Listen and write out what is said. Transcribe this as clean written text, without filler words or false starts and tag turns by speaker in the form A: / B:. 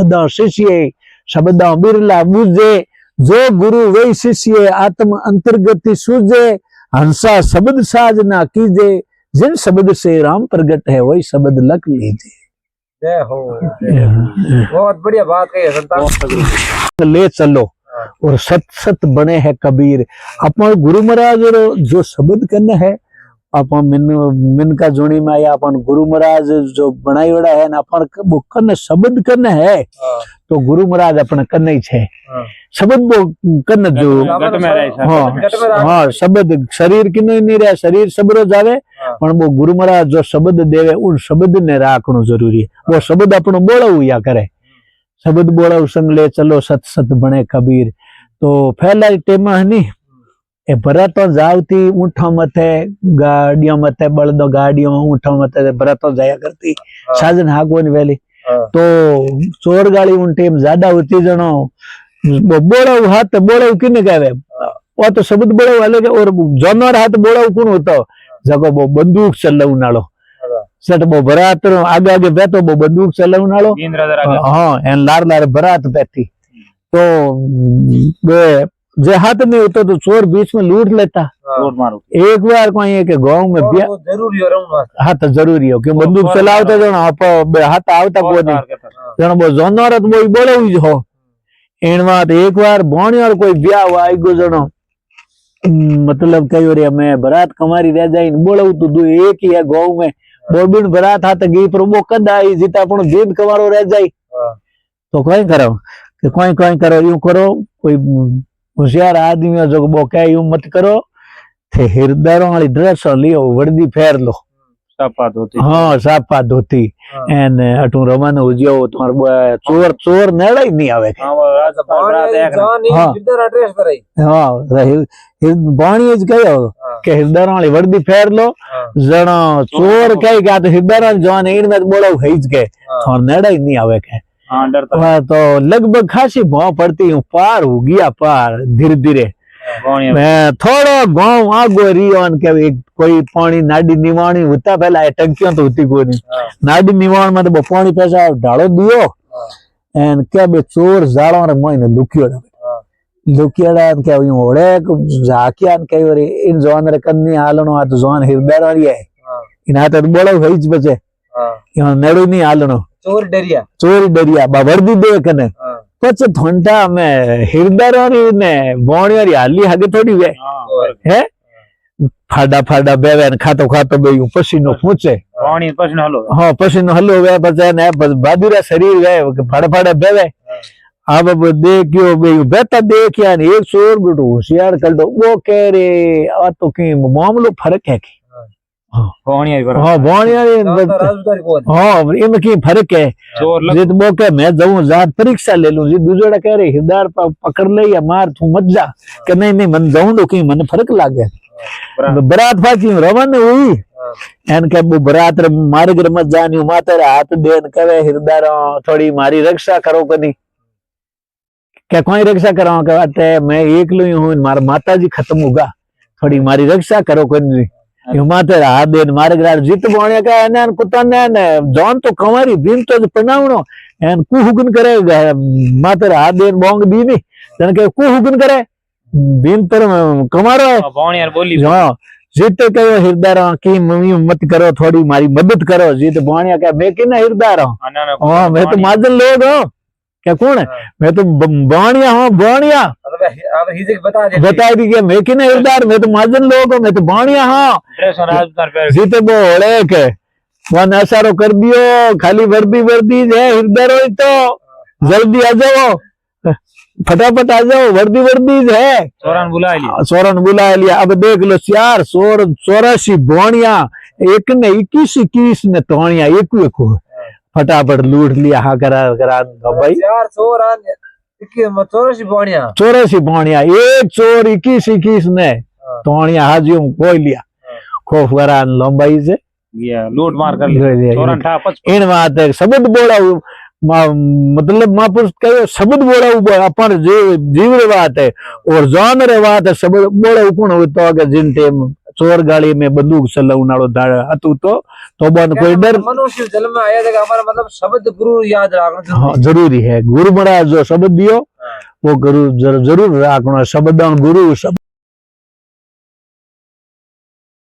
A: शिष्य शब्द बिरला बुझे जो गुरु वही शिष्य आत्म अंतर्गति सूझे हंसा शब्द साजना कीजे जिन शब्द से राम प्रगट है वही शब्द लख लीजिए।
B: जय हो बहुत बढ़िया बात कही है संतान।
A: ले चलो और सत सत बने है कबीर। अपन गुरु महाराज जो शब्द करना है अपन मिन का जोड़ी में आया अपन गुरु महाराज जो बनाई वड़ा है ना अपन वो कन शब्द करना है तो गुरु महाराज अपन करना ही छे शब्द वो कन जो हाँ शब्द शरीर की नहीं रहा शरीर सबरो जावे पर वो गुरु महाराज जो शब्द देवे उन शब्द ने राखनो जरूरी है। वो शब्द अपन बोलू या करे शब्द बोला संग ले चलो सत सत बने कबीर। तो पहला टेम है नी ए भरतो जावती ऊँठो मथे गाड़ियों मथे बलदो गाड़ियों ऊँठो मथे भरतो जाया करती साजन हागोनी वेली तो चोर गाड़ी उन टेम ज्यादा होती जनो बोलाऊ हाथ बोलाऊ किने कहवे वो तो शब्द बोलाऊ अलग और जानवर हाथ बोलाऊ कौन होता जगो वो बंदूक चलाऊ नालो सेट वो बरात आगे आगे बैठो वो बंदूक चलाऊ नालो हाँ एन लार लार बरात बैठी तो जे हाथ में होता तो चोर बीच में लूट लेता एक बार कोई एक गांव में
B: जरूरी हो
A: हाँ तो जरूरी हो कि बंदूक चलावता जो हाथ आवता को नहीं जनो वो जानवर वो बोले हुई हो इन बात एक बार बोनी और कोई ब्याह हुआ आईगो जनो मतलब कई और मैं बरात कमारी रह जाए बोले तो दो एक ही है गांव में बोबिन बरात हाथ गई पर वो कद आई जीता अपन दिन कमारो रह जाए तो कोई करो कि कोई करो यूं करो कोई होशियार आदमी जो वो कहे यूं मत करो थे हिरदारों वाली ड्रेस लियो वर्दी फेर लो
B: सापा धोती
A: हाँ सापा धोती एन अटू रवाना हो जियो तुम्हारे चोर चोर नेड़ा ही नहीं आवे बाणी ज कहो के हिरदारों वाली वर्दी फेर लो जनो चोर कहे क्या तो हिरदारों जवान इन में बोलो हेज के और नेड़ा ही नहीं आवे के तो लगभग खासी भाव पड़ती हूँ पार हो गया पार धीरे धीरे मैं थोड़ा गांव आगो रियो के कोई पानी नाडी निवाणी होता पहला टंकियों तो होती कोई नहीं नाडी निवाण में तो पानी पैसा ढालो दियो एन क्या बे चोर जाड़ो रे मोइने लुकियोड़ा क्या यूं ओड़े जाकिया के रे इन जवान रे कन्नी हालनो आ तो जवान हृदय री है इन हाथ बोलो भईज बचे यो नेड़ो नहीं हालनो चोर डरिया वर्दी दे कने पछ थोंटा में हृदय ने बोणी हाली हगे थोड़ी वे है फाड़ा फाड़ा बेवे खातो खातो बे पसीनो पूछे हाँ पसीनो हलो वे बचे ने बादुरा शरीर वे फाड़ा फाड़ा बेवे अब देखियो बे बेटा देखिया एक चोर बेटो होशियार कर दो वो कह रे आ तो की मामलो फर्क है इनमें की फर्क है जित वो के मैं जाऊं जात परीक्षा ले लूं जी दूसरा कह रहे हिरदार पकड़ ले या मार तू मत जा कि नहीं नहीं मन जाऊं तो की मन फर्क लागे बरात फाकी रवाना हुई एन के वो बरात मार्ग मत जानी माते हाथ देन कहे हिरदार थोड़ी मारी रक्षा करो कनी क्या कोई रक्षा करो कहते मैं एक लू हूं मार माता जी खत्म होगा थोड़ी मारी रक्षा करो कनी माते हाथ देन मारे ग्रार जीत बोणे का एने कुत्ता ने जॉन तो कमारी दिन तो पनावणो एन कु हुगन करे माते हाथ देन बोंग दी नहीं जन के कु हुगन करे दिन पर कमारो
B: बोणी यार बोली
A: हां जीत कहो हृदय की मम्मी मत करो थोड़ी मारी मदद करो जीत बोणिया का मैं कि ना हृदय हां मैं तो माजन लोग हूं क्या कौन है मैं तो बोणिया हूं बोणिया
B: अब हिजे
A: बता दी कि मैं कि ना हृदय मैं तो माजन लोग हूं मैं तो बोणिया हां जीत बोले के वन असारो कर दियो खाली वर्दी है हृदय तो जल्दी आ जाओ फटाफट आ जाओ वर्दी है सोरन बुला लिया अब देख लो 484 बोणिया एक ने 21 ने तोणिया एक फटाफट लूट लिया हाँ करा भाई 84 बोणिया एक चोर 21 ने तोणिया हाजियों कोई लिया खोफ करा लंबाई से
B: लूट मार कर लिया
A: इन बात है शब्द बोला मतलब महापुरुष कहो शब्द बोला अपन जीव रे बात है और जान रे बात है शब्द बोला कौन होता है जिन टेम ચોર ગાડી में बंदूक चलावनारो હતું तो बन कोई डर
B: मनुष्य जन्म में आया था कि हमारा मतलब शब्द गुरु याद रखना
A: हाँ, जरूरी है गुरु महाराज जो शब्द दियो वो गुरु जरूर राखना शब्द गुरु शब्द